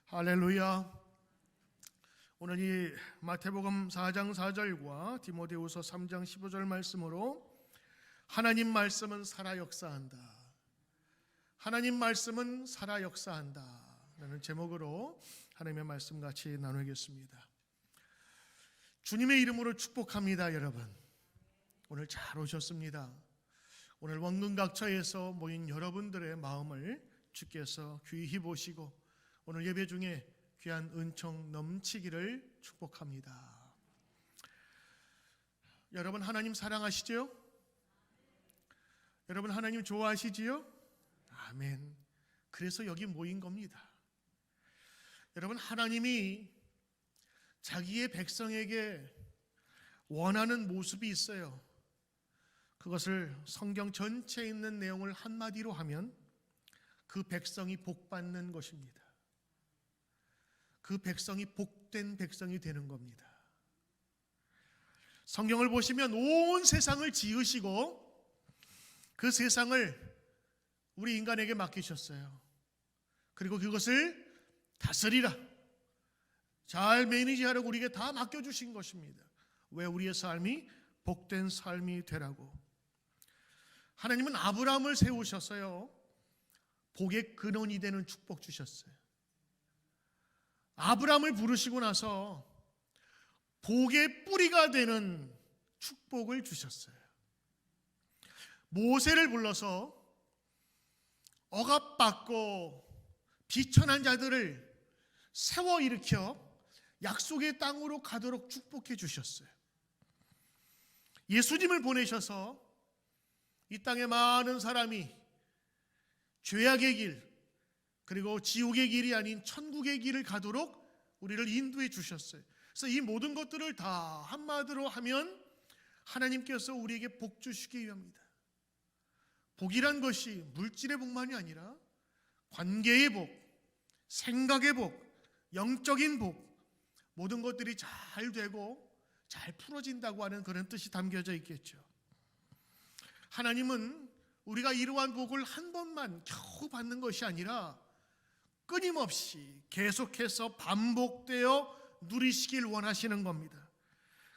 할렐루야. 오늘 이 마태복음 4장 4절과 디모데후서 3장 15절 말씀으로 하나님 말씀은 살아 역사한다, 하나님 말씀은 살아 역사한다 라는 제목으로 하나님의 말씀 같이 나누겠습니다. 주님의 이름으로 축복합니다. 여러분 오늘 잘 오셨습니다. 오늘 원근각처에서 모인 여러분들의 마음을 주께서 귀히 보시고 오늘 예배 중에 귀한 은총 넘치기를 축복합니다. 여러분 하나님 사랑하시죠? 여러분 하나님 좋아하시지요? 아멘. 그래서 여기 모인 겁니다. 여러분 하나님이 자기의 백성에게 원하는 모습이 있어요. 그것을 성경 전체에 있는 내용을 한마디로 하면 그 백성이 복받는 것입니다. 그 백성이 복된 백성이 되는 겁니다. 성경을 보시면 온 세상을 지으시고 그 세상을 우리 인간에게 맡기셨어요. 그리고 그것을 다스리라, 잘 매니지하라고 우리에게 다 맡겨주신 것입니다. 왜? 우리의 삶이 복된 삶이 되라고. 하나님은 아브라함을 세우셨어요. 복의 근원이 되는 축복 주셨어요. 아브라함을 부르시고 나서 복의 뿌리가 되는 축복을 주셨어요. 모세를 불러서 억압받고 비천한 자들을 세워 일으켜 약속의 땅으로 가도록 축복해 주셨어요. 예수님을 보내셔서 이 땅에 많은 사람이 죄악의 길, 그리고 지옥의 길이 아닌 천국의 길을 가도록 우리를 인도해 주셨어요. 그래서 이 모든 것들을 다 한마디로 하면 하나님께서 우리에게 복 주시기 위함입니다. 복이란 것이 물질의 복만이 아니라 관계의 복, 생각의 복, 영적인 복, 모든 것들이 잘 되고 잘 풀어진다고 하는 그런 뜻이 담겨져 있겠죠. 하나님은 우리가 이러한 복을 한 번만 겨우 받는 것이 아니라 끊임없이 계속해서 반복되어 누리시길 원하시는 겁니다.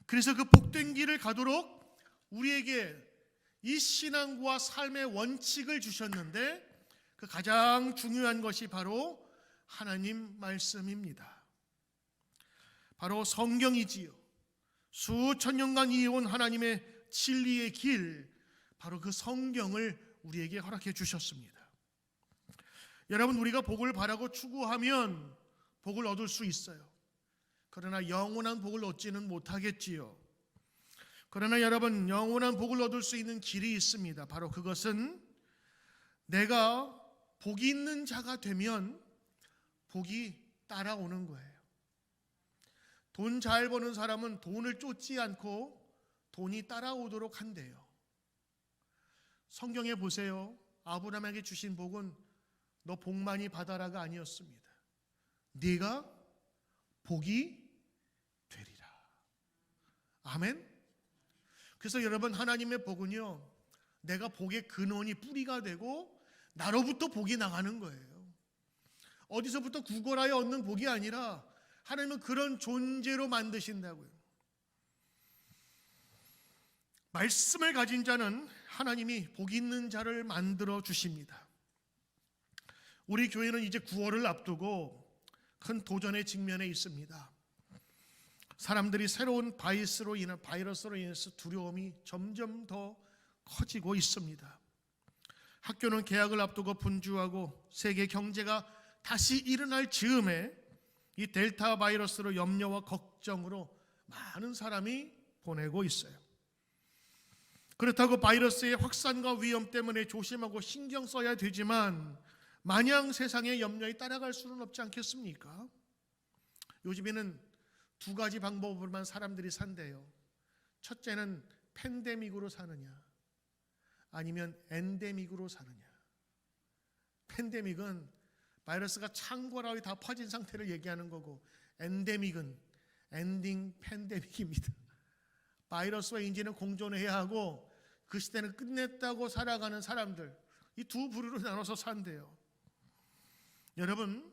그래서 그 복된 길을 가도록 우리에게 이 신앙과 삶의 원칙을 주셨는데 그 가장 중요한 것이 바로 하나님 말씀입니다. 바로 성경이지요. 수천 년간 이어온 하나님의 진리의 길, 바로 그 성경을 우리에게 허락해 주셨습니다. 여러분 우리가 복을 바라고 추구하면 복을 얻을 수 있어요. 그러나 영원한 복을 얻지는 못하겠지요. 그러나 여러분 영원한 복을 얻을 수 있는 길이 있습니다. 바로 그것은 내가 복이 있는 자가 되면 복이 따라오는 거예요. 돈 잘 버는 사람은 돈을 쫓지 않고 돈이 따라오도록 한대요. 성경에 보세요. 아브라함에게 주신 복은 너 복 많이 받아라가 아니었습니다. 네가 복이 되리라. 아멘. 그래서 여러분 하나님의 복은요, 내가 복의 근원이 뿌리가 되고 나로부터 복이 나가는 거예요. 어디서부터 구걸하여 얻는 복이 아니라 하나님은 그런 존재로 만드신다고요. 말씀을 가진 자는 하나님이 복 있는 자를 만들어 주십니다. 우리 교회는 이제 9월을 앞두고 큰 도전의 직면에 있습니다. 사람들이 새로운 바이러스로 인해서 두려움이 점점 더 커지고 있습니다. 학교는 개학을 앞두고 분주하고 세계 경제가 다시 일어날 즈음에 이 델타 바이러스로 염려와 걱정으로 많은 사람이 보내고 있어요. 그렇다고 바이러스의 확산과 위험 때문에 조심하고 신경 써야 되지만 마냥 세상의 염려에 따라갈 수는 없지 않겠습니까? 요즘에는 두 가지 방법으로만 사람들이 산대요. 첫째는 팬데믹으로 사느냐, 아니면 엔데믹으로 사느냐. 팬데믹은 바이러스가 창궐하고 다 퍼진 상태를 얘기하는 거고, 엔데믹은 엔딩 팬데믹입니다. 바이러스와 인지는 공존해야 하고 그 시대는 끝냈다고 살아가는 사람들, 이 두 부류로 나눠서 산대요. 여러분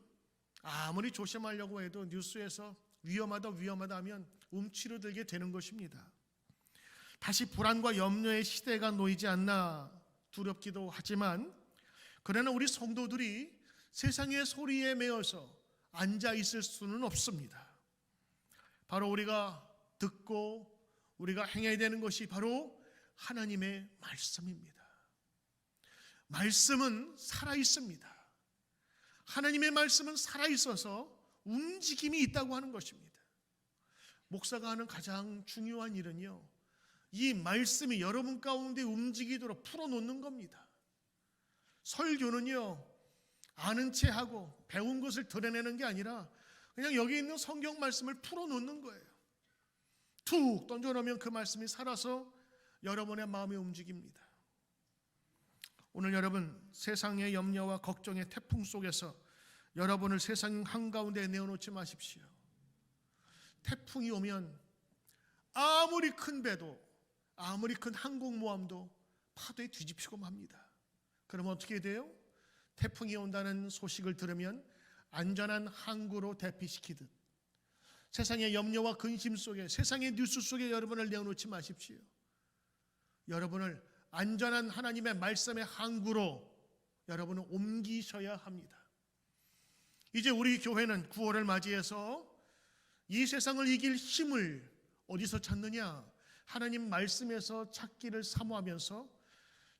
아무리 조심하려고 해도 뉴스에서 위험하다 하면 움츠러 들게 되는 것입니다. 다시 불안과 염려의 시대가 놓이지 않나 두렵기도 하지만, 그러나 우리 성도들이 세상의 소리에 매여서 앉아 있을 수는 없습니다. 바로 우리가 듣고 우리가 행해야 되는 것이 바로 하나님의 말씀입니다. 말씀은 살아있습니다. 하나님의 말씀은 살아있어서 움직임이 있다고 하는 것입니다. 목사가 하는 가장 중요한 일은요, 이 말씀이 여러분 가운데 움직이도록 풀어놓는 겁니다. 설교는요, 아는 채 하고 배운 것을 드러내는 게 아니라 그냥 여기 있는 성경 말씀을 풀어놓는 거예요. 툭 던져놓으면 그 말씀이 살아서 여러분의 마음에 움직입니다. 오늘 여러분, 세상의 염려와 걱정의 태풍 속에서 여러분을 세상 한가운데 내어놓지 마십시오. 태풍이 오면 아무리 큰 배도, 아무리 큰 항공모함도 파도에 뒤집히고 맙니다. 그럼 어떻게 돼요? 태풍이 온다는 소식을 들으면 안전한 항구로 대피시키듯 세상의 염려와 근심 속에, 세상의 뉴스 속에 여러분을 내어놓지 마십시오. 여러분을 안전한 하나님의 말씀의 항구로 여러분은 옮기셔야 합니다. 이제 우리 교회는 9월을 맞이해서 이 세상을 이길 힘을 어디서 찾느냐? 하나님 말씀에서 찾기를 사모하면서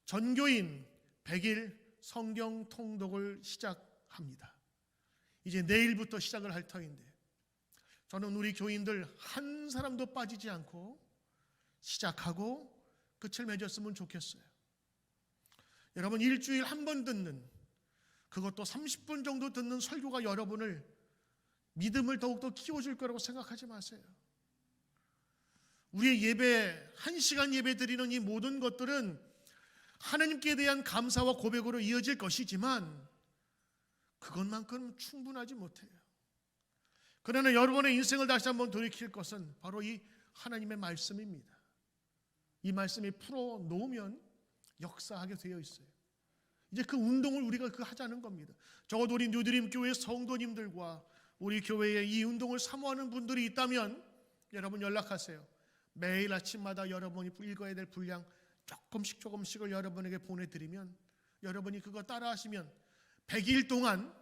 전교인 100일 성경 통독을 시작합니다. 이제 내일부터 시작을 할 터인데, 저는 우리 교인들 한 사람도 빠지지 않고 시작하고 끝을 맺었으면 좋겠어요. 여러분, 일주일 한 번 듣는, 그것도 30분 정도 듣는 설교가 여러분을 믿음을 더욱더 키워줄 거라고 생각하지 마세요. 우리의 예배, 1시간 예배 드리는 이 모든 것들은 하나님께 대한 감사와 고백으로 이어질 것이지만 그것만큼 충분하지 못해요. 그러나 여러분의 인생을 다시 한번 돌이킬 것은 바로 이 하나님의 말씀입니다. 이 말씀이 풀어놓으면 역사하게 되어 있어요. 이제 그 운동을 우리가 하자는 겁니다. 적어도 우리 뉴드림 교회 성도님들과 우리 교회에 이 운동을 사모하는 분들이 있다면 여러분 연락하세요. 매일 아침마다 여러분이 읽어야 될 분량 조금씩을 여러분에게 보내드리면, 여러분이 그거 따라하시면 100일 동안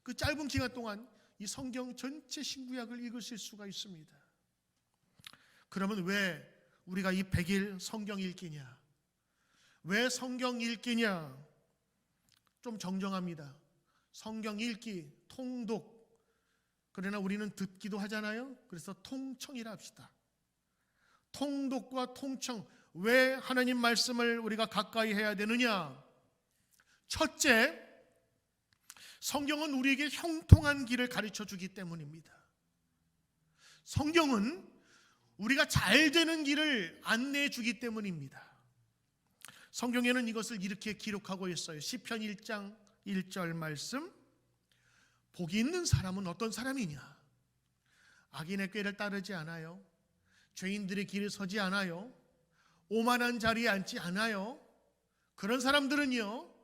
그 짧은 기간 동안 이 성경 전체 신구약을 읽으실 수가 있습니다. 그러면 왜 우리가 이 100일 성경 읽기냐? 왜 성경 읽기냐? 좀 정정합니다. 성경 읽기, 통독. 그러나 우리는 듣기도 하잖아요. 그래서 통청이라 합시다. 통독과 통청. 왜 하나님 말씀을 우리가 가까이 해야 되느냐? 첫째, 성경은 우리에게 형통한 길을 가르쳐 주기 때문입니다. 성경은 우리가 잘 되는 길을 안내해 주기 때문입니다. 성경에는 이것을 이렇게 기록하고 있어요. 시편 1장 1절 말씀. 복이 있는 사람은 어떤 사람이냐? 악인의 꾀를 따르지 않아요. 죄인들의 길에 서지 않아요. 오만한 자리에 앉지 않아요. 그런 사람들은요,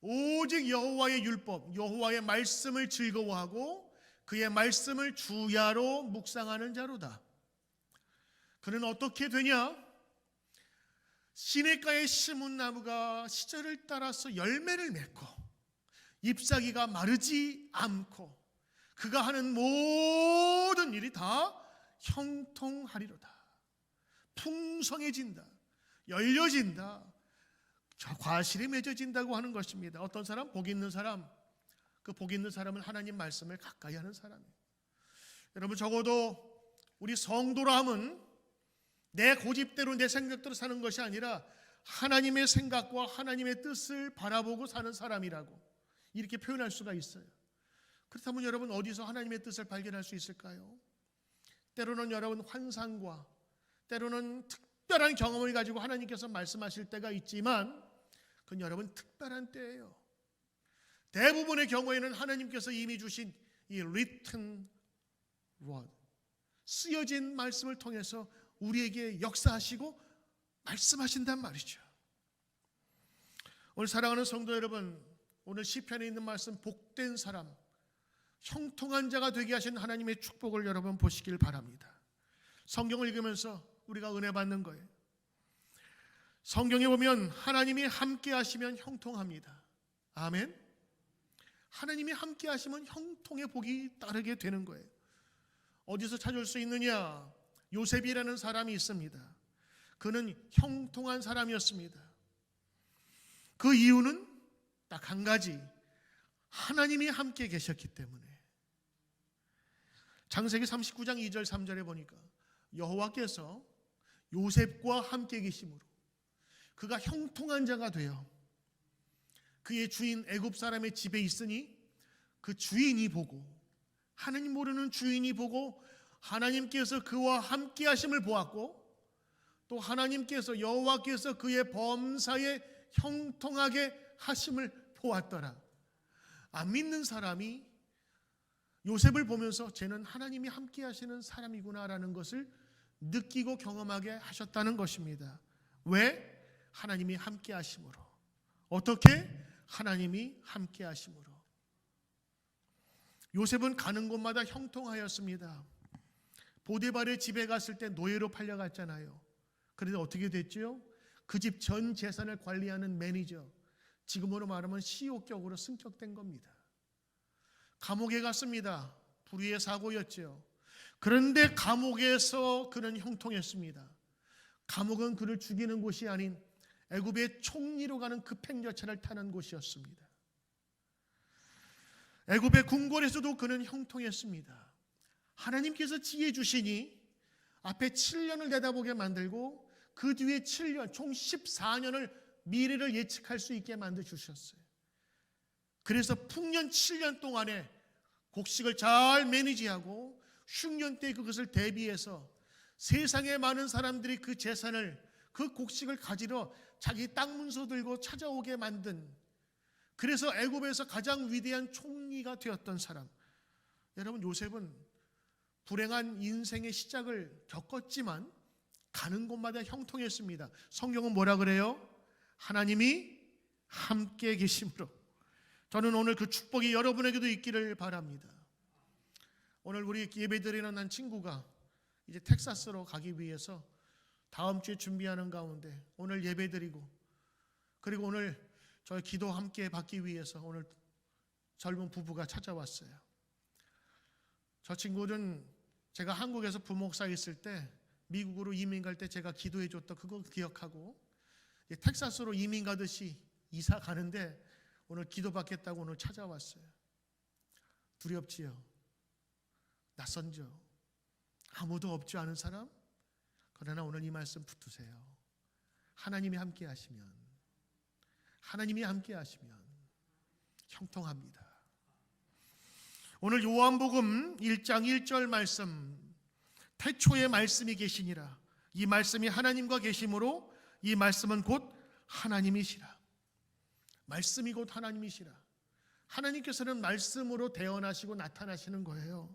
오직 여호와의 율법, 여호와의 말씀을 즐거워하고 그의 말씀을 주야로 묵상하는 자로다. 그는 어떻게 되냐? 시냇가에 심은 나무가 시절을 따라서 열매를 맺고 잎사귀가 마르지 않고 그가 하는 모든 일이 다 형통하리로다. 풍성해진다, 열려진다, 과실이 맺어진다고 하는 것입니다. 어떤 사람? 복 있는 사람. 그 복 있는 사람은 하나님 말씀을 가까이 하는 사람이에요. 여러분, 적어도 우리 성도라 함은 내 고집대로 내 생각대로 사는 것이 아니라 하나님의 생각과 하나님의 뜻을 바라보고 사는 사람이라고 이렇게 표현할 수가 있어요. 그렇다면 여러분, 어디서 하나님의 뜻을 발견할 수 있을까요? 때로는 여러분 환상과 때로는 특별한 경험을 가지고 하나님께서 말씀하실 때가 있지만 그건 여러분 특별한 때예요. 대부분의 경우에는 하나님께서 이미 주신 이 written word, 쓰여진 말씀을 통해서 우리에게 역사하시고 말씀하신단 말이죠. 오늘 사랑하는 성도 여러분, 오늘 시편에 있는 말씀 복된 사람, 형통한 자가 되게 하신 하나님의 축복을 여러분 보시길 바랍니다. 성경을 읽으면서 우리가 은혜 받는 거예요. 성경에 보면 하나님이 함께 하시면 형통합니다. 아멘. 하나님이 함께 하시면 형통의 복이 따르게 되는 거예요. 어디서 찾을 수 있느냐? 요셉이라는 사람이 있습니다. 그는 형통한 사람이었습니다. 그 이유는 딱 한 가지, 하나님이 함께 계셨기 때문에. 창세기 39장 2절 3절에 보니까 여호와께서 요셉과 함께 계심으로 그가 형통한 자가 되어 그의 주인 애굽 사람의 집에 있으니 그 주인이 보고, 하나님 모르는 주인이 보고 하나님께서 그와 함께 하심을 보았고, 또 하나님께서 여호와께서 그의 범사에 형통하게 하심을 보았더라. 안 믿는 사람이 요셉을 보면서 쟤는 하나님이 함께 하시는 사람이구나라는 것을 느끼고 경험하게 하셨다는 것입니다. 왜? 하나님이 함께 하심으로. 어떻게? 하나님이 함께 하심으로. 요셉은 가는 곳마다 형통하였습니다. 보디발의 집에 갔을 때 노예로 팔려갔잖아요. 그런데 어떻게 됐죠? 그 집 전 재산을 관리하는 매니저, 지금으로 말하면 CEO격으로 승격된 겁니다. 감옥에 갔습니다. 불의의 사고였죠. 그런데 감옥에서 그는 형통했습니다. 감옥은 그를 죽이는 곳이 아닌 애굽의 총리로 가는 급행열차를 타는 곳이었습니다. 애굽의 궁궐에서도 그는 형통했습니다. 하나님께서 지혜 주시니 앞에 7년을 내다보게 만들고 그 뒤에 7년, 총 14년을 미래를 예측할 수 있게 만들어주셨어요. 그래서 풍년 7년 동안에 곡식을 잘 매니지하고 흉년 때 그것을 대비해서 세상에 많은 사람들이 그 재산을, 그 곡식을 가지러 자기 땅 문서 들고 찾아오게 만든, 그래서 애굽에서 가장 위대한 총리가 되었던 사람. 여러분, 요셉은 불행한 인생의 시작을 겪었지만 가는 곳마다 형통했습니다. 성경은 뭐라 그래요? 하나님이 함께 계심으로. 저는 오늘 그 축복이 여러분에게도 있기를 바랍니다. 오늘 우리 예배드리는 한 친구가 이제 텍사스로 가기 위해서 다음 주에 준비하는 가운데 오늘 예배드리고, 그리고 오늘 저희 기도 함께 받기 위해서 오늘 젊은 부부가 찾아왔어요. 저 친구는 제가 한국에서 부목사 있을 때 미국으로 이민 갈 때 제가 기도해 줬던 그거 기억하고 텍사스로 이민 가듯이 이사 가는데 오늘 기도받겠다고 오늘 찾아왔어요. 두렵지요? 낯선죠? 아무도 없지 않은 사람? 그러나 오늘 이 말씀 붙드세요. 하나님이 함께 하시면, 하나님이 함께 하시면 형통합니다. 오늘 요한복음 1장 1절 말씀, 태초에 말씀이 계시니라. 이 말씀이 하나님과 계심으로 이 말씀은 곧 하나님이시라. 말씀이 곧 하나님이시라. 하나님께서는 말씀으로 태어나시고 나타나시는 거예요.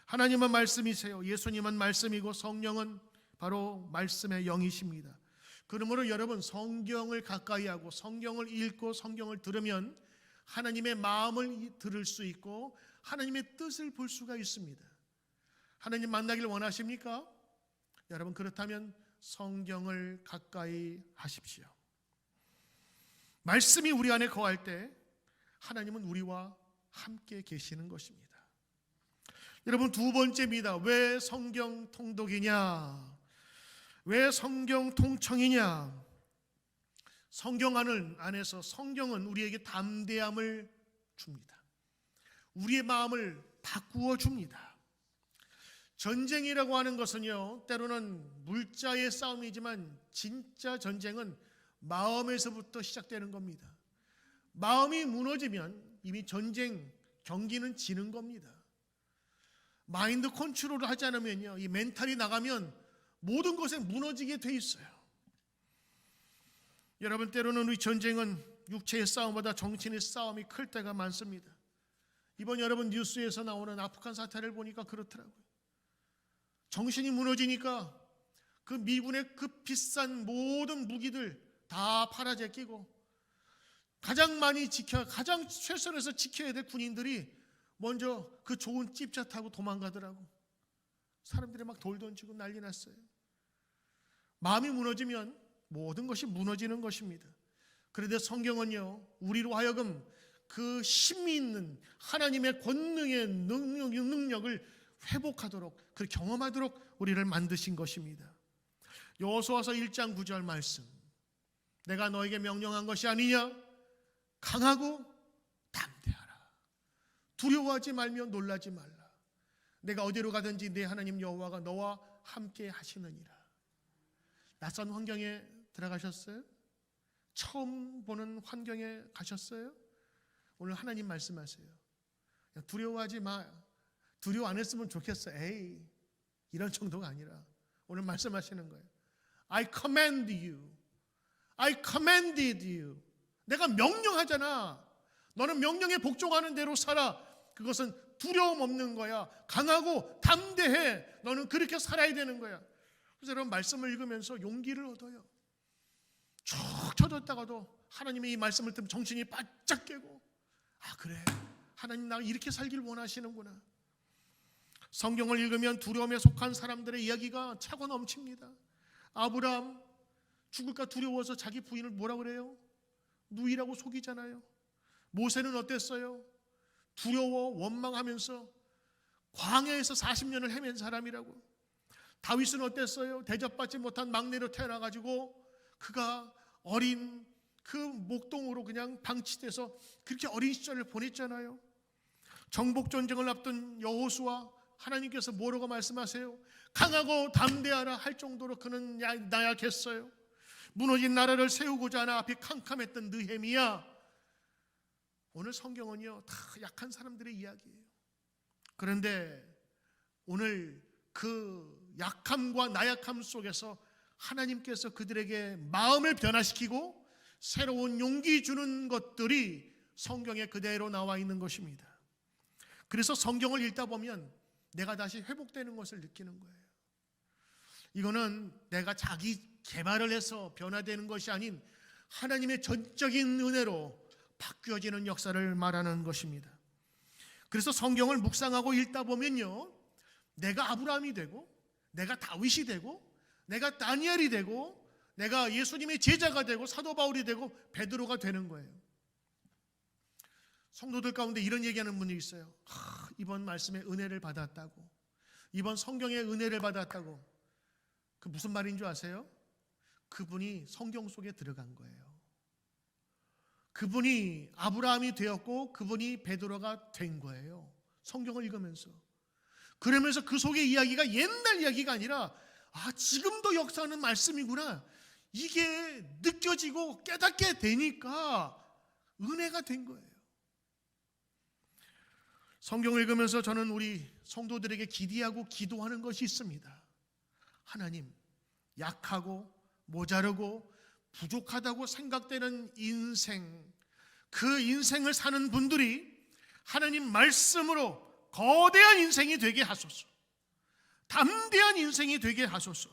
하나님은 말씀이세요. 예수님은 말씀이고 성령은 바로 말씀의 영이십니다. 그러므로 여러분, 성경을 가까이 하고 성경을 읽고 성경을 들으면 하나님의 마음을 들을 수 있고 하나님의 뜻을 볼 수가 있습니다. 하나님 만나길 원하십니까? 여러분, 그렇다면 성경을 가까이 하십시오. 말씀이 우리 안에 거할 때 하나님은 우리와 함께 계시는 것입니다. 여러분, 두 번째입니다. 왜 성경 통독이냐? 왜 성경 통청이냐? 성경 안에서 성경은 우리에게 담대함을 줍니다. 우리의 마음을 바꾸어 줍니다. 전쟁이라고 하는 것은요, 때로는 물자의 싸움이지만 진짜 전쟁은 마음에서부터 시작되는 겁니다. 마음이 무너지면 이미 전쟁 경기는 지는 겁니다. 마인드 컨트롤을 하지 않으면요, 이 멘탈이 나가면 모든 것에 무너지게 돼 있어요. 여러분, 때로는 우리 전쟁은 육체의 싸움보다 정신의 싸움이 클 때가 많습니다. 이번 여러분 뉴스에서 나오는 아프간 사태를 보니까 그렇더라고요. 정신이 무너지니까 그 미군의 그 비싼 모든 무기들 다 팔아 제끼고 가장 많이 가장 최선에서 지켜야 될 군인들이 먼저 그 좋은 찝차 타고 도망가더라고. 사람들이 막 돌 던지고 난리 났어요. 마음이 무너지면 모든 것이 무너지는 것입니다. 그런데 성경은요, 우리로 하여금 그 힘이 있는 하나님의 권능의 능력을 회복하도록, 그 경험하도록 우리를 만드신 것입니다. 여호수아서 1장 9절 말씀, 내가 너에게 명령한 것이 아니냐? 강하고 담대하라. 두려워하지 말며 놀라지 말라. 내가 어디로 가든지 내 하나님 여호와가 너와 함께 하시느니라. 낯선 환경에 들어가셨어요? 처음 보는 환경에 가셨어요? 오늘 하나님 말씀하세요. 두려워하지 마. 두려워 안 했으면 좋겠어. 에이, 이런 정도가 아니라 오늘 말씀하시는 거예요. I command you. I commanded you. 내가 명령하잖아. 너는 명령에 복종하는 대로 살아. 그것은 두려움 없는 거야. 강하고 담대해. 너는 그렇게 살아야 되는 거야. 그래서 여러분 말씀을 읽으면서 용기를 얻어요. 쭉 쳐졌다가도 하나님의 이 말씀을 듣면 정신이 바짝 깨고, 아 그래, 하나님 나 이렇게 살길 원하시는구나. 성경을 읽으면 두려움에 속한 사람들의 이야기가 차고 넘칩니다. 아브라함 죽을까 두려워서 자기 부인을 뭐라 그래요? 누이라고 속이잖아요. 모세는 어땠어요? 두려워 원망하면서 광야에서 40년을 헤맨 사람이라고. 다윗은 어땠어요? 대접받지 못한 막내로 태어나가지고 그가 어린 그 목동으로 그냥 방치돼서 그렇게 어린 시절을 보냈잖아요. 정복전쟁을 앞둔 여호수아, 하나님께서 뭐라고 말씀하세요? 강하고 담대하라 할 정도로 그는 나약했어요. 무너진 나라를 세우고자 하나 앞이 캄캄했던 느헤미야. 오늘 성경은요 다 약한 사람들의 이야기예요. 그런데 오늘 그 약함과 나약함 속에서 하나님께서 그들에게 마음을 변화시키고 새로운 용기 주는 것들이 성경에 그대로 나와 있는 것입니다. 그래서 성경을 읽다 보면 내가 다시 회복되는 것을 느끼는 거예요. 이거는 내가 자기 개발을 해서 변화되는 것이 아닌 하나님의 전적인 은혜로 바뀌어지는 역사를 말하는 것입니다. 그래서 성경을 묵상하고 읽다 보면요, 내가 아브라함이 되고, 내가 다윗이 되고, 내가 다니엘이 되고, 내가 예수님의 제자가 되고, 사도 바울이 되고, 베드로가 되는 거예요. 성도들 가운데 이런 얘기하는 분이 있어요. 이번 말씀에 은혜를 받았다고, 이번 성경에 은혜를 받았다고. 그 무슨 말인 줄 아세요? 그분이 성경 속에 들어간 거예요. 그분이 아브라함이 되었고 그분이 베드로가 된 거예요. 성경을 읽으면서. 그러면서 그 속의 이야기가 옛날 이야기가 아니라 지금도 역사하는 말씀이구나. 이게 느껴지고 깨닫게 되니까 은혜가 된 거예요. 성경을 읽으면서 저는 우리 성도들에게 기대하고 기도하는 것이 있습니다. 하나님, 약하고 모자르고 부족하다고 생각되는 인생, 그 인생을 사는 분들이 하나님 말씀으로 거대한 인생이 되게 하소서. 담대한 인생이 되게 하소서.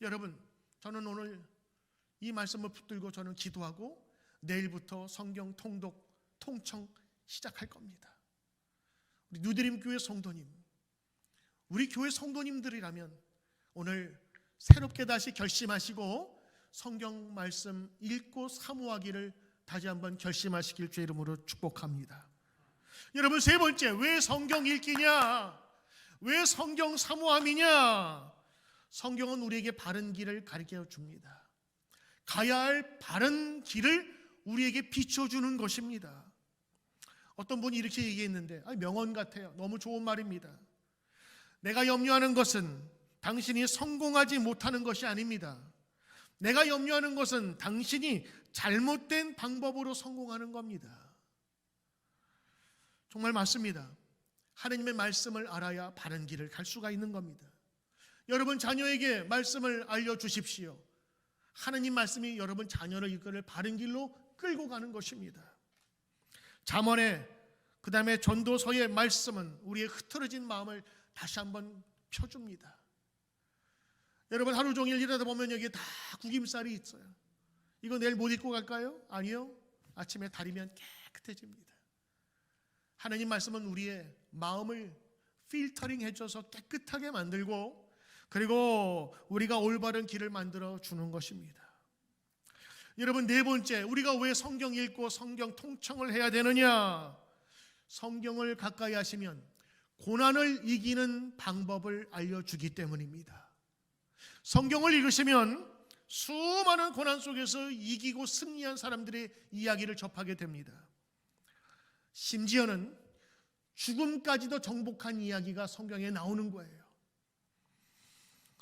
여러분, 저는 오늘 이 말씀을 붙들고 저는 기도하고 내일부터 성경 통독, 통청 시작할 겁니다. 우리 뉴드림 교회 성도님, 우리 교회 성도님들이라면 오늘 새롭게 다시 결심하시고 성경 말씀 읽고 사모하기를 다시 한번 결심하시길 주의 이름으로 축복합니다. 여러분, 세 번째, 왜 성경 읽기냐? 왜 성경 사모함이냐? 성경은 우리에게 바른 길을 가르쳐 줍니다. 가야 할 바른 길을 우리에게 비춰주는 것입니다. 어떤 분이 이렇게 얘기했는데 명언 같아요. 너무 좋은 말입니다. 내가 염려하는 것은 당신이 성공하지 못하는 것이 아닙니다. 내가 염려하는 것은 당신이 잘못된 방법으로 성공하는 겁니다. 정말 맞습니다. 하나님의 말씀을 알아야 바른 길을 갈 수가 있는 겁니다. 여러분 자녀에게 말씀을 알려주십시오. 하나님 말씀이 여러분 자녀를 이끌을 바른 길로 끌고 가는 것입니다. 잠언의 그 다음에 전도서의 말씀은 우리의 흐트러진 마음을 다시 한번 펴줍니다. 여러분 하루 종일 일하다 보면 여기에 다 구김살이 있어요. 이거 내일 못 입고 갈까요? 아니요. 아침에 다리면 깨끗해집니다. 하나님 말씀은 우리의 마음을 필터링 해줘서 깨끗하게 만들고, 그리고 우리가 올바른 길을 만들어 주는 것입니다. 여러분, 네 번째, 우리가 왜 성경 읽고 성경 통청을 해야 되느냐? 성경을 가까이 하시면 고난을 이기는 방법을 알려주기 때문입니다. 성경을 읽으시면 수많은 고난 속에서 이기고 승리한 사람들의 이야기를 접하게 됩니다. 심지어는 죽음까지도 정복한 이야기가 성경에 나오는 거예요.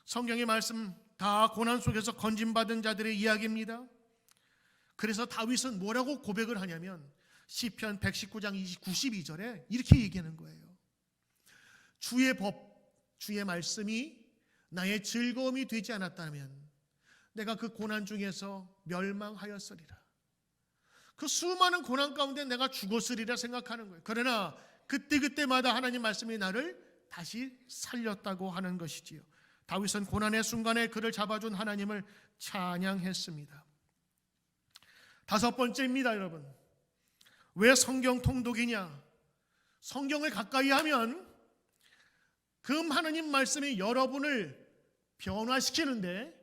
성경의 말씀 다 고난 속에서 건진받은 자들의 이야기입니다. 그래서 다윗은 뭐라고 고백을 하냐면 시편 119장 92절에 이렇게 얘기하는 거예요. 주의 법, 주의 말씀이 나의 즐거움이 되지 않았다면 내가 그 고난 중에서 멸망하였으리라. 그 수많은 고난 가운데 내가 죽었으리라 생각하는 거예요. 그러나 그때그때마다 하나님 말씀이 나를 다시 살렸다고 하는 것이지요. 다윗은 고난의 순간에 그를 잡아준 하나님을 찬양했습니다. 다섯 번째입니다, 여러분. 왜 성경 통독이냐? 성경을 가까이 하면 그 하나님 말씀이 여러분을 변화시키는데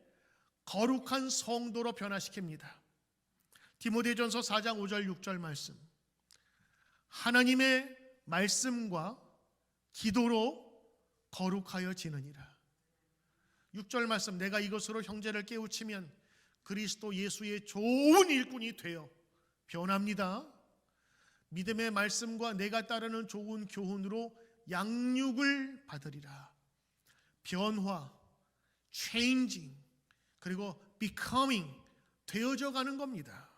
거룩한 성도로 변화시킵니다. 디모데전서 4장 5절 6절 말씀. 하나님의 말씀과 기도로 거룩하여 지느니라. 6절 말씀, 내가 이것으로 형제를 깨우치면 그리스도 예수의 좋은 일꾼이 되어 변합니다. 믿음의 말씀과 내가 따르는 좋은 교훈으로 양육을 받으리라. 변화, changing, 그리고 becoming, 되어져 가는 겁니다.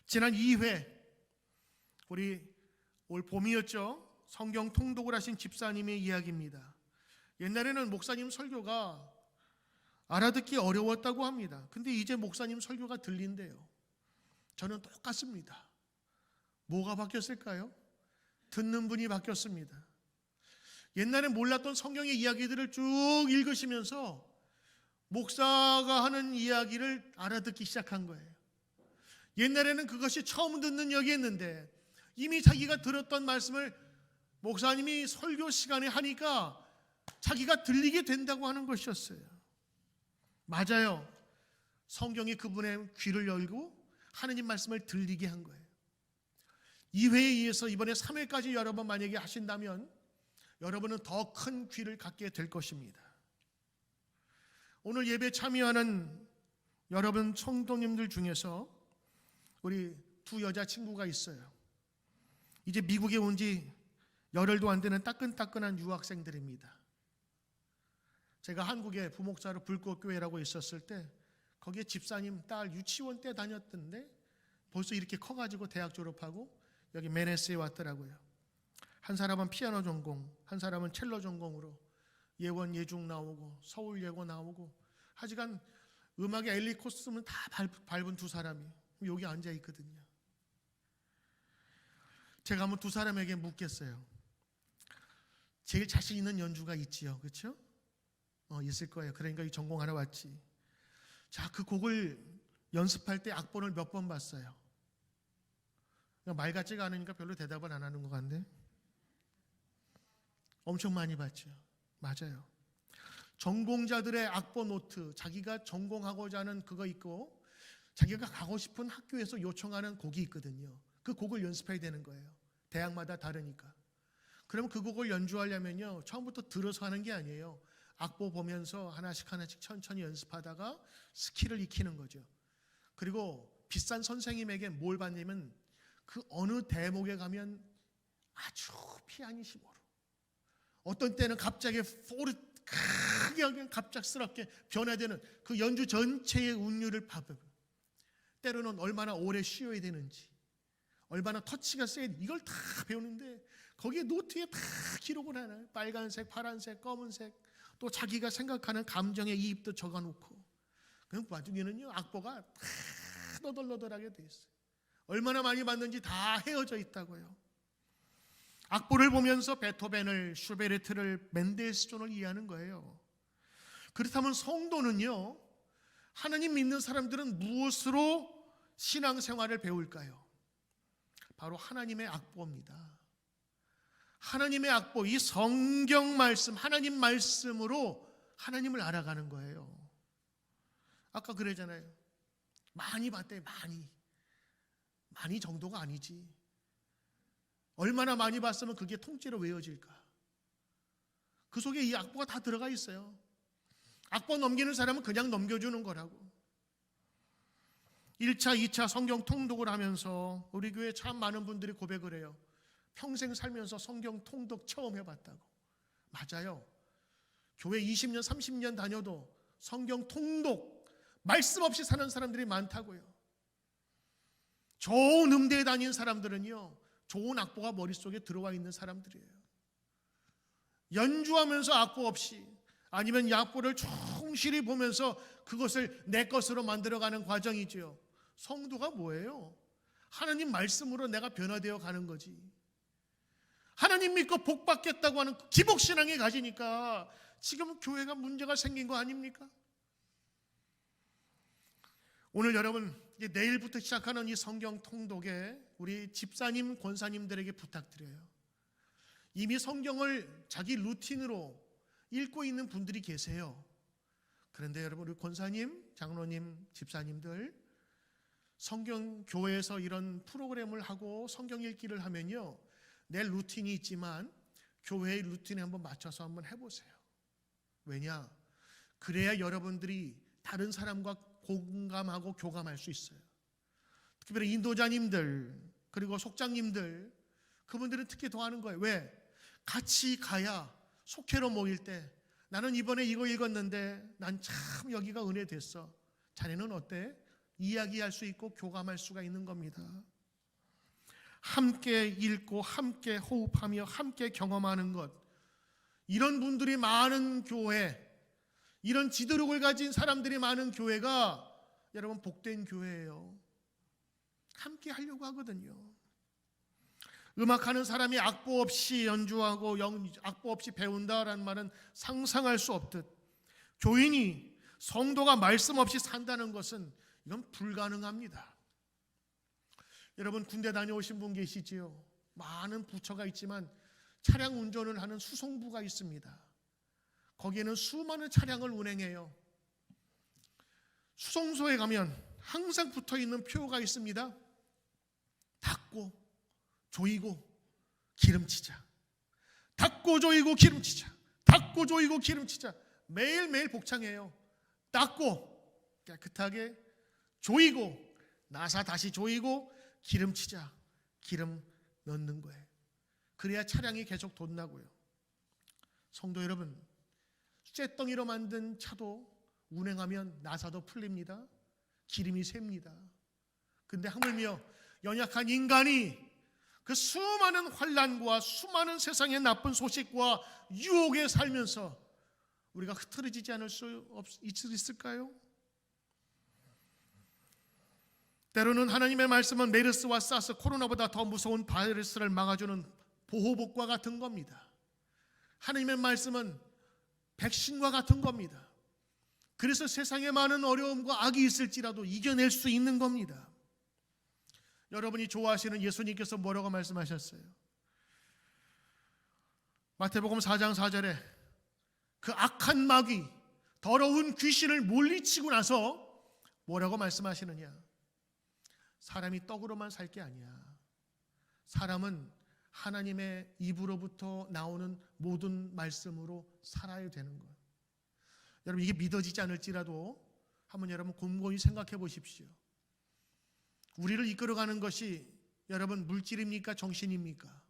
지난 2회, 우리 올 봄이었죠. 성경 통독을 하신 집사님의 이야기입니다. 옛날에는 목사님 설교가 알아듣기 어려웠다고 합니다. 근데 이제 목사님 설교가 들린대요. 저는 똑같습니다. 뭐가 바뀌었을까요? 듣는 분이 바뀌었습니다. 옛날에 몰랐던 성경의 이야기들을 쭉 읽으시면서 목사가 하는 이야기를 알아듣기 시작한 거예요. 옛날에는 그것이 처음 듣는 역이었는데 이미 자기가 들었던 말씀을 목사님이 설교 시간에 하니까 자기가 들리게 된다고 하는 것이었어요. 맞아요. 성경이 그분의 귀를 열고 하나님 말씀을 들리게 한 거예요. 2회에 이어서 이번에 3회까지 여러분 만약에 하신다면 여러분은 더 큰 귀를 갖게 될 것입니다. 오늘 예배 참여하는 여러분 성도님들 중에서 우리 두 여자친구가 있어요. 이제 미국에 온 지 열흘도 안 되는 따끈따끈한 유학생들입니다. 제가 한국에 부목사로 불꽃교회라고 있었을 때 거기에 집사님 딸 유치원 때 다녔던데 벌써 이렇게 커가지고 대학 졸업하고 여기 메네스에 왔더라고요. 한 사람은 피아노 전공, 한 사람은 첼로 전공으로 예원 예중 나오고 서울 예고 나오고 하지만 음악의 엘리 코스는 다 밟은 두 사람이 여기 앉아 있거든요. 제가 한번 두 사람에게 묻겠어요. 제일 자신 있는 연주가 있지요, 그렇죠? 있을 거예요. 그러니까 이 전공하러 왔지. 자, 그 곡을 연습할 때 악보를 몇 번 봤어요. 말 같지가 않으니까 별로 대답을 안 하는 것 같네. 엄청 많이 봤죠. 맞아요. 전공자들의 악보 노트, 자기가 전공하고자 하는 그거 있고 자기가 가고 싶은 학교에서 요청하는 곡이 있거든요. 그 곡을 연습해야 되는 거예요. 대학마다 다르니까. 그러면 그 곡을 연주하려면요, 처음부터 들어서 하는 게 아니에요. 악보 보면서 하나씩 천천히 연습하다가 스킬을 익히는 거죠. 그리고 비싼 선생님에게 뭘 받냐면 그 어느 대목에 가면 아주 피아니시모로, 어떤 때는 갑자기 크게 그냥 갑작스럽게 변화되는 그 연주 전체의 운율을 봐요. 때로는 얼마나 오래 쉬어야 되는지, 얼마나 터치가 세야 되는지 이걸 다 배우는데 거기에 노트에 다 기록을 하나요? 빨간색, 파란색, 검은색, 또 자기가 생각하는 감정의 이입도 적어놓고, 그 나중에는요 악보가 다 너덜너덜하게 돼 있어요. 얼마나 많이 봤는지 다 헤어져 있다고요. 악보를 보면서 베토벤을, 슈베르트를, 멘델스존을 이해하는 거예요. 그렇다면 성도는요, 하나님 믿는 사람들은 무엇으로 신앙생활을 배울까요? 바로 하나님의 악보입니다. 하나님의 악보, 이 성경 말씀, 하나님 말씀으로 하나님을 알아가는 거예요. 아까 그러잖아요. 많이 봤대, 많이 정도가 아니지. 얼마나 많이 봤으면 그게 통째로 외워질까? 그 속에 이 악보가 다 들어가 있어요. 악보 넘기는 사람은 그냥 넘겨주는 거라고. 1차, 2차 성경 통독을 하면서 우리 교회 참 많은 분들이 고백을 해요. 평생 살면서 성경 통독 처음 해봤다고. 맞아요. 교회 20년, 30년 다녀도 성경 통독 말씀 없이 사는 사람들이 많다고요. 좋은 음대에 다니는 사람들은요, 좋은 악보가 머릿속에 들어와 있는 사람들이에요. 연주하면서 악보 없이, 아니면 이 악보를 충실히 보면서 그것을 내 것으로 만들어가는 과정이죠. 성도가 뭐예요? 하나님 말씀으로 내가 변화되어 가는 거지. 하나님 믿고 복 받겠다고 하는 기복신앙에 가지니까 지금 교회가 문제가 생긴 거 아닙니까? 오늘 여러분, 내일부터 시작하는 이 성경 통독에 우리 집사님, 권사님들에게 부탁드려요. 이미 성경을 자기 루틴으로 읽고 있는 분들이 계세요. 그런데 여러분, 우리 권사님, 장로님, 집사님들, 성경 교회에서 이런 프로그램을 하고 성경 읽기를 하면요, 내 루틴이 있지만 교회의 루틴에 한번 맞춰서 한번 해보세요. 왜냐? 그래야 여러분들이 다른 사람과 공감하고 교감할 수 있어요. 특별히 인도자님들, 그리고 속장님들, 그분들은 특히 더 하는 거예요. 왜? 같이 가야 속회로 모일 때, 나는 이번에 이거 읽었는데 난 참 여기가 은혜 됐어. 자네는 어때? 이야기할 수 있고 교감할 수가 있는 겁니다. 함께 읽고 함께 호흡하며 함께 경험하는 것, 이런 분들이 많은 교회, 이런 지도력을 가진 사람들이 많은 교회가 여러분 복된 교회예요. 함께 하려고 하거든요. 음악하는 사람이 악보 없이 연주하고 악보 없이 배운다라는 말은 상상할 수 없듯, 교인이, 성도가 말씀 없이 산다는 것은 이건 불가능합니다. 여러분, 군대 다녀오신 분 계시지요? 많은 부처가 있지만 차량 운전을 하는 수송부가 있습니다. 거기에는 수많은 차량을 운행해요. 수송소에 가면 항상 붙어있는 표가 있습니다. 닦고 조이고 기름치자, 닦고 조이고 기름치자, 닦고 조이고 기름치자. 매일매일 복창해요. 닦고 깨끗하게, 조이고 나사 다시 조이고 기름치자, 기름 넣는 거예요. 그래야 차량이 계속 돋나고요. 성도 여러분, 쇳덩이로 만든 차도 운행하면 나사도 풀립니다. 기름이 셉니다. 근데 하물며 연약한 인간이 그 수많은 환난과 수많은 세상의 나쁜 소식과 유혹에 살면서 우리가 흐트러지지 않을 수 있을까요? 때로는 하나님의 말씀은 메르스와 사스, 코로나보다 더 무서운 바이러스를 막아주는 보호복과 같은 겁니다. 하나님의 말씀은 백신과 같은 겁니다. 그래서 세상에 많은 어려움과 악이 있을지라도 이겨낼 수 있는 겁니다. 여러분이 좋아하시는 예수님께서 뭐라고 말씀하셨어요? 마태복음 4장 4절에 그 악한 마귀, 더러운 귀신을 물리치고 나서 뭐라고 말씀하시느냐? 사람이 떡으로만 살 게 아니야. 사람은 하나님의 입으로부터 나오는 모든 말씀으로 살아야 되는 거예요. 여러분, 이게 믿어지지 않을지라도 한번 여러분 곰곰이 생각해 보십시오. 우리를 이끌어가는 것이 여러분 물질입니까? 정신입니까?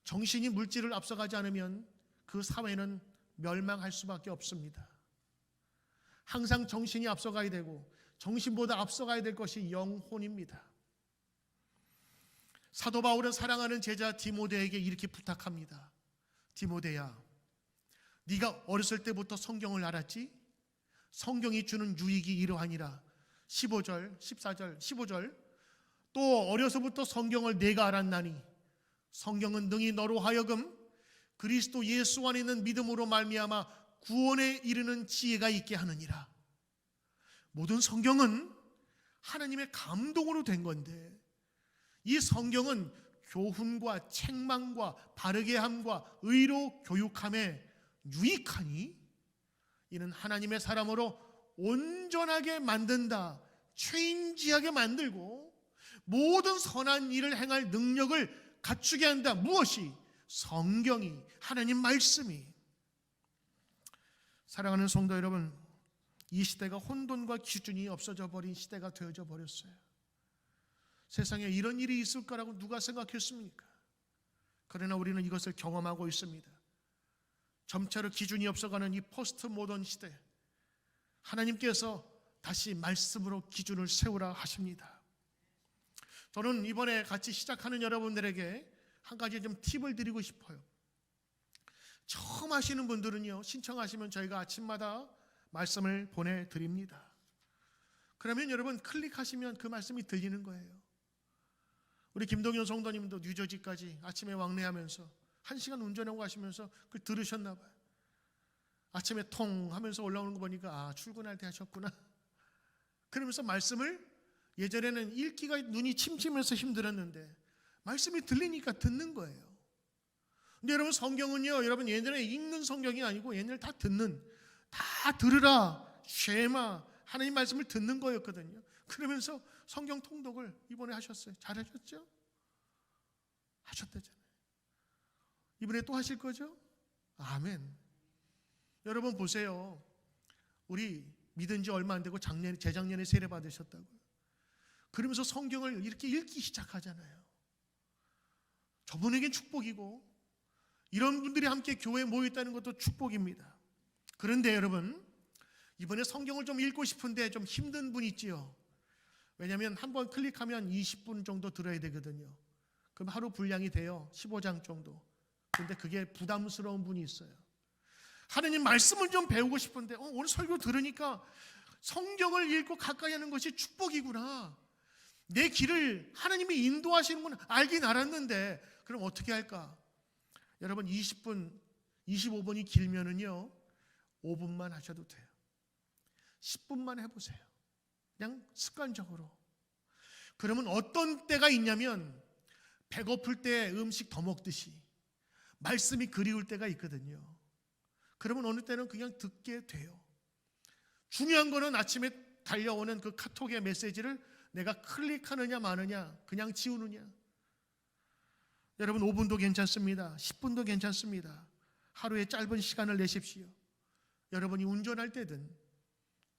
정신이 물질을 앞서가지 않으면 그 사회는 멸망할 수밖에 없습니다. 항상 정신이 앞서가야 되고 정신보다 앞서가야 될 것이 영혼입니다. 사도 바울은 사랑하는 제자 디모데에게 이렇게 부탁합니다. 디모데야, 네가 어렸을 때부터 성경을 알았지? 성경이 주는 유익이 이러하니라. 15절, 14절, 15절. 또 어려서부터 성경을 내가 알았나니 성경은 능히 너로 하여금 그리스도 예수 안에 있는 믿음으로 말미암아 구원에 이르는 지혜가 있게 하느니라. 모든 성경은 하나님의 감동으로 된 건데 이 성경은 교훈과 책망과 바르게 함과 의로 교육함에 유익하니 이는 하나님의 사람으로 온전하게 만든다, 체인지하게 만들고 모든 선한 일을 행할 능력을 갖추게 한다. 무엇이? 성경이, 하나님 말씀이. 사랑하는 성도 여러분, 이 시대가 혼돈과 기준이 없어져 버린 시대가 되어져 버렸어요. 세상에 이런 일이 있을 거라고 누가 생각했습니까? 그러나 우리는 이것을 경험하고 있습니다. 점차로 기준이 없어가는 이 포스트 모던 시대, 하나님께서 다시 말씀으로 기준을 세우라 하십니다. 저는 이번에 같이 시작하는 여러분들에게 한 가지 좀 팁을 드리고 싶어요. 처음 하시는 분들은요, 신청하시면 저희가 아침마다 말씀을 보내드립니다. 그러면 여러분 클릭하시면 그 말씀이 들리는 거예요. 우리 김동현 성도님도 뉴저지까지 아침에 왕래하면서 1시간 운전하고 가시면서 그걸 들으셨나 봐요. 아침에 통 하면서 올라오는 거 보니까 아, 출근할 때 하셨구나. 그러면서 말씀을, 예전에는 읽기가 눈이 침침해서 힘들었는데 말씀이 들리니까 듣는 거예요. 근데 여러분 성경은요, 여러분 예전에 읽는 성경이 아니고 옛날에 다 듣는, 다 들으라 쉐마, 하나님 말씀을 듣는 거였거든요. 그러면서 성경 통독을 이번에 하셨어요. 잘하셨죠? 하셨다잖아요. 이번에 또 하실 거죠? 아멘. 여러분 보세요. 우리 믿은 지 얼마 안 되고 재작년에 세례 받으셨다고요. 그러면서 성경을 이렇게 읽기 시작하잖아요. 저분에겐 축복이고 이런 분들이 함께 교회에 모여있다는 것도 축복입니다. 그런데 여러분, 이번에 성경을 좀 읽고 싶은데 좀 힘든 분 있지요. 왜냐하면 한번 클릭하면 20분 정도 들어야 되거든요. 그럼 하루 분량이 돼요. 15장 정도. 근데 그게 부담스러운 분이 있어요. 하나님 말씀을 좀 배우고 싶은데 오늘 설교 들으니까 성경을 읽고 가까이 하는 것이 축복이구나, 내 길을 하나님이 인도하시는구나 알긴 알았는데 그럼 어떻게 할까? 여러분 20분, 25분이 길면은요 5분만 하셔도 돼요. 10분만 해보세요. 그냥 습관적으로. 그러면 어떤 때가 있냐면 배고플 때 음식 더 먹듯이 말씀이 그리울 때가 있거든요. 그러면 어느 때는 그냥 듣게 돼요. 중요한 거는 아침에 달려오는 그 카톡의 메시지를 내가 클릭하느냐 마느냐, 그냥 지우느냐. 여러분 5분도 괜찮습니다. 10분도 괜찮습니다. 하루에 짧은 시간을 내십시오. 여러분이 운전할 때든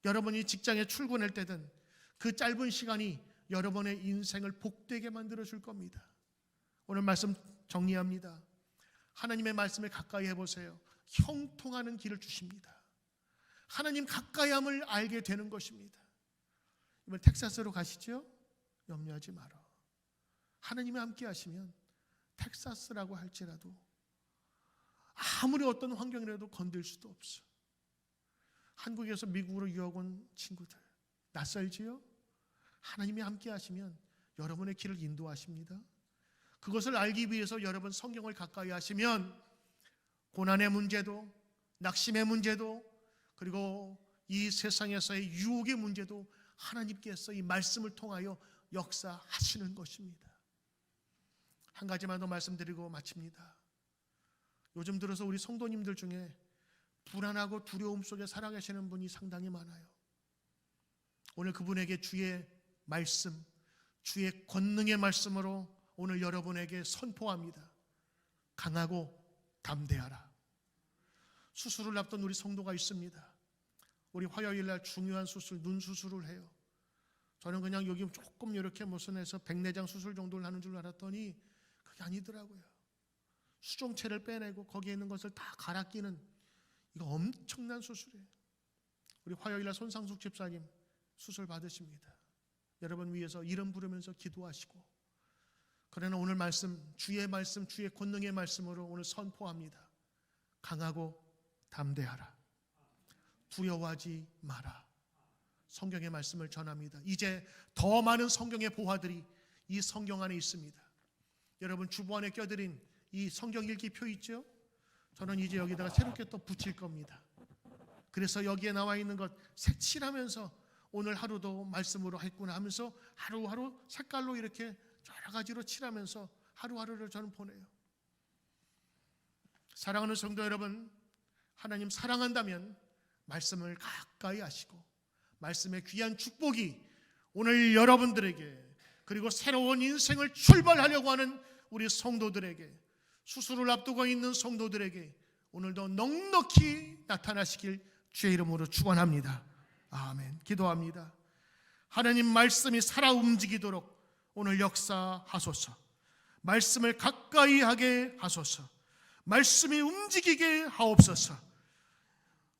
여러분이 직장에 출근할 때든 그 짧은 시간이 여러분의 인생을 복되게 만들어 줄 겁니다. 오늘 말씀 정리합니다. 하나님의 말씀에 가까이 해보세요. 형통하는 길을 주십니다. 하나님 가까이함을 알게 되는 것입니다. 이번 텍사스로 가시죠? 염려하지 마라. 하나님이 함께 하시면 텍사스라고 할지라도 아무리 어떤 환경이라도 건들 수도 없어. 한국에서 미국으로 유학 온 친구들 낯설지요? 하나님이 함께 하시면 여러분의 길을 인도하십니다. 그것을 알기 위해서 여러분 성경을 가까이 하시면 고난의 문제도, 낙심의 문제도, 그리고 이 세상에서의 유혹의 문제도 하나님께서 이 말씀을 통하여 역사하시는 것입니다. 한 가지만 더 말씀드리고 마칩니다. 요즘 들어서 우리 성도님들 중에 불안하고 두려움 속에 살아계시는 분이 상당히 많아요. 오늘 그분에게 주의 말씀, 주의 권능의 말씀으로 오늘 여러분에게 선포합니다. 강하고 담대하라. 수술을 앞둔 우리 성도가 있습니다. 우리 화요일 날 중요한 수술, 눈 수술을 해요. 저는 그냥 여기 조금 이렇게 무슨 해서 백내장 수술 정도를 하는 줄 알았더니 그게 아니더라고요. 수종체를 빼내고 거기에 있는 것을 다 갈아 끼는, 이거 엄청난 수술이에요. 우리 화요일 날 손상숙 집사님 수술 받으십니다. 여러분 위해서 이름 부르면서 기도하시고, 그러나 오늘 말씀, 주의 말씀, 주의 권능의 말씀으로 오늘 선포합니다. 강하고 담대하라. 두려워하지 마라. 성경의 말씀을 전합니다. 이제 더 많은 성경의 보화들이 이 성경 안에 있습니다. 여러분 주보 안에 껴드린 이 성경 읽기표 있죠? 저는 이제 여기다가 새롭게 또 붙일 겁니다. 그래서 여기에 나와 있는 것 색칠하면서 오늘 하루도 말씀으로 했구나 하면서 하루하루 색깔로 이렇게 여러 가지로 칠하면서 하루하루를 저는 보내요. 사랑하는 성도 여러분, 하나님 사랑한다면 말씀을 가까이 하시고 말씀의 귀한 축복이 오늘 여러분들에게, 그리고 새로운 인생을 출발하려고 하는 우리 성도들에게, 수술을 앞두고 있는 성도들에게 오늘도 넉넉히 나타나시길 주의 이름으로 축원합니다. 아멘. 기도합니다. 하나님 말씀이 살아 움직이도록 오늘 역사하소서. 말씀을 가까이 하게 하소서. 말씀이 움직이게 하옵소서.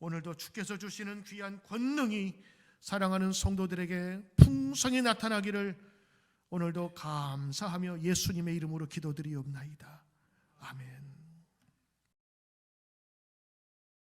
오늘도 주께서 주시는 귀한 권능이 사랑하는 성도들에게 풍성히 나타나기를 오늘도 감사하며 예수님의 이름으로 기도드리옵나이다. 아멘.